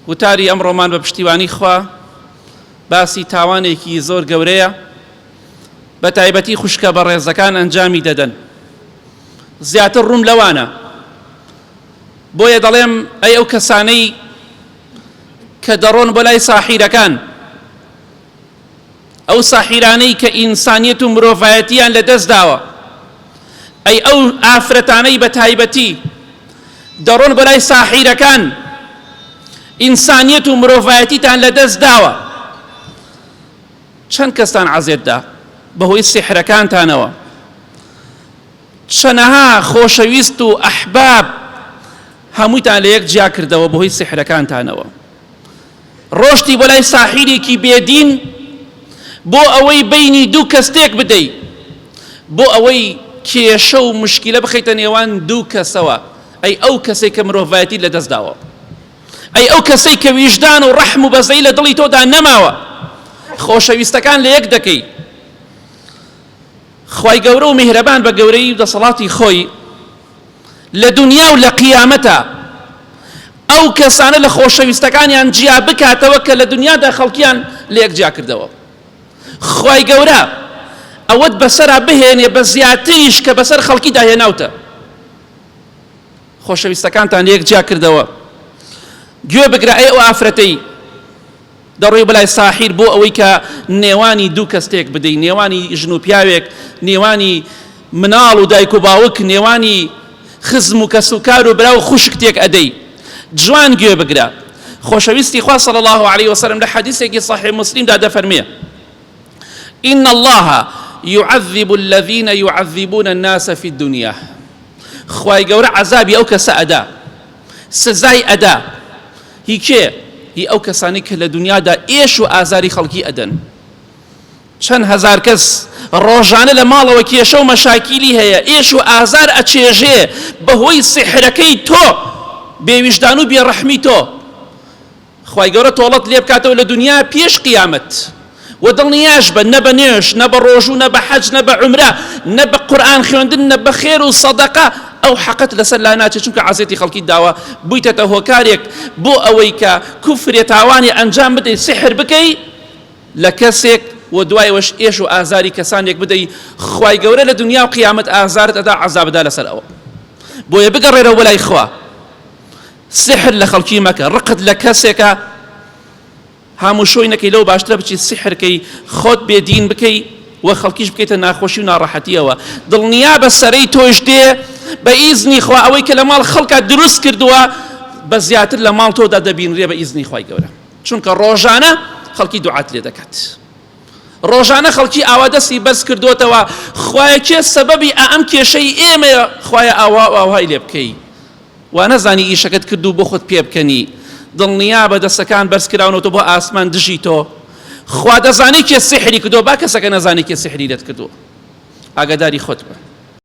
وتاری ئەمڕۆمان بە پشتیوانی خوا باسی تاوانێکی زۆر گەورەیە بە تایبەتی خوشکە بە ڕێزەکان ئەنجامی دەدەن. زیاتر ڕوون لەوانە، بۆیە دەڵێم ئەی ئەو کەسانەی کە دەڕۆن بۆ لای ساحیرەکان، ئەو ساحیرانەی کە ئینسانیەت و مرۆڤایەتیان لەدەست داوە، ئەی ئەو ئافرەتانەی بە تایبەتی دەڕۆن بە لای ساحیرەکان، ئینسانیەت و مرۆڤایەتیتان لەدەست داوە، چەند کەستان عەزێتدا بەهۆی سیحرەکانتانەوە، چەنەها خۆشەویست و ئەحباب هەموویتان لە یەک جیا کردەوە بەهۆی سیحرەکانتانەوە. ڕۆشتی بۆ لای ساحیرێکی بێدین بۆ ئەوەی بینی دوو کەس تێک بدەیت، بۆ ئەوەی کێشە و مشکلە بخەیتە نێوان دوو کەسەوە، ئەی ئەو کەسێک کە مرۆڤایەتی لەدەست داوە، ئەی ئەو کەسەی کە ویژدان و ڕەحم و بەزەی لە دڵی تۆدا نەماوە، خۆشەویستەکان لە یەک دەکەی. خوای گەورە و میهرەبان بە گەورەی و دەسەڵاتی خۆی لە دنیا و لە قیامەتە ئەو کەسانە لە خۆشەویستەکانیان جیا بکاتەوە کە لە دنیادا خەڵکیان لە یەک جیا کردەوە. خوای گەورە ئەوەت بەسەرا بهێنێ بە زیاتریش کە بەسەر خەڵکیدا هێناوتە، خۆشەویستەکانتان لە یەک جیا کردەوە. گوێ بگرە ئەی ئەو ئافرەتەی دەڕۆی بەلای ساحیر بۆ ئەوەی کە نێوانی دوو کەس تێک بدەی، نێوانی ژن و پیاوێک، نێوانی مناڵ و دایک و باوک، نێوانی خزم و کەس و کار و برا و خوشک تێک ئەدەی. جوان گوێ بگرە، خۆشەویستی خوا صلی الله عليه وسلم لە حەدیثێکی صحیح مسلمدا دەفەرمێ: إن الله يعذب الذين يعذبون الناس في الدنيا. خوای گەورە عەزابی ئەو کەسە ئەدا، سزای ئەدا. هی کێ؟ هی ئەو کەسانی کە لە دنیادا ئێش و ئازاری خەڵکی ئەدەن. چەند هەزار کەس ڕۆژانە لە ماڵەوە کێشە و مەشاکیلی هەیە، ئێش و ئازار ئەچێژێ بەهۆی سیحرەکەی تۆ، بێویژدان و بێڕەحمی تۆ. خوای گەورە تۆڵەت لێ بکاتەوە لە دنیا پێش قیامەت، و دڵنیاش بە نە بە نوێژ، نە بە ڕۆژوو، نە بە حەج، نە بە عومرە، نە بە قورئان خوێندن، نە بە خێر و سەدەقە، ئەو حەقت لەسەر لا ناچێت، چونکە عەزێتی خەڵکی داوە بوویتەتە هۆکارێک بۆ ئەوەی کە کوفرێ تاوانی ئەنجام بدەیت، سحر بکەی لە کەسێک و دوایەوەش ئێش و ئازاری کەسانێک بدەی. خوای گەورە لە دنیا و قیامەت ئازارت ئەدا، عەزابدا لەسەر ئەوە. بۆیە بگەڕێرەوە بەلای خوا، سحر لە خەڵکی مەکە، ڕقت لە کەسێکە هەموو شۆی نەکەی، لەو باشترە بچیت سحرکەی خۆت بێدین بکەی و خەڵکیش بکەیتە ناخۆشی و ناڕەحەتیەوە. دڵنیا بە سەرەی تۆش دێ بە ئیزنی خوا، ئەوەی کە لە ماڵ خەڵکە دروست کردووە بە زیاتر لە ماڵ تۆدا دەبینرێ بە ئیزنی خوای گەورە، چونکە ڕۆژانە خەڵکی دوعات لێ دەکات، ڕۆژانە خەڵکی ئاوا دەستی بەرز کردوتەوە، خوایە کێ سەبەبی ئەم کێشەی ئێمەیە، خوایە ئاوا ئاوهای لێ بکەی، وا نەزانی ئیشەکەت کردو بۆ خۆت پێ بکەنی. دڵنیا بە دەستەکان بەرز کراونەوە بۆ ئاسمان دژی تۆ، خوا دەزانی کێ سحری کردو، با کەسەکە نەزانی کێ سحری لێت کردو. ئاگاداری خۆت بە.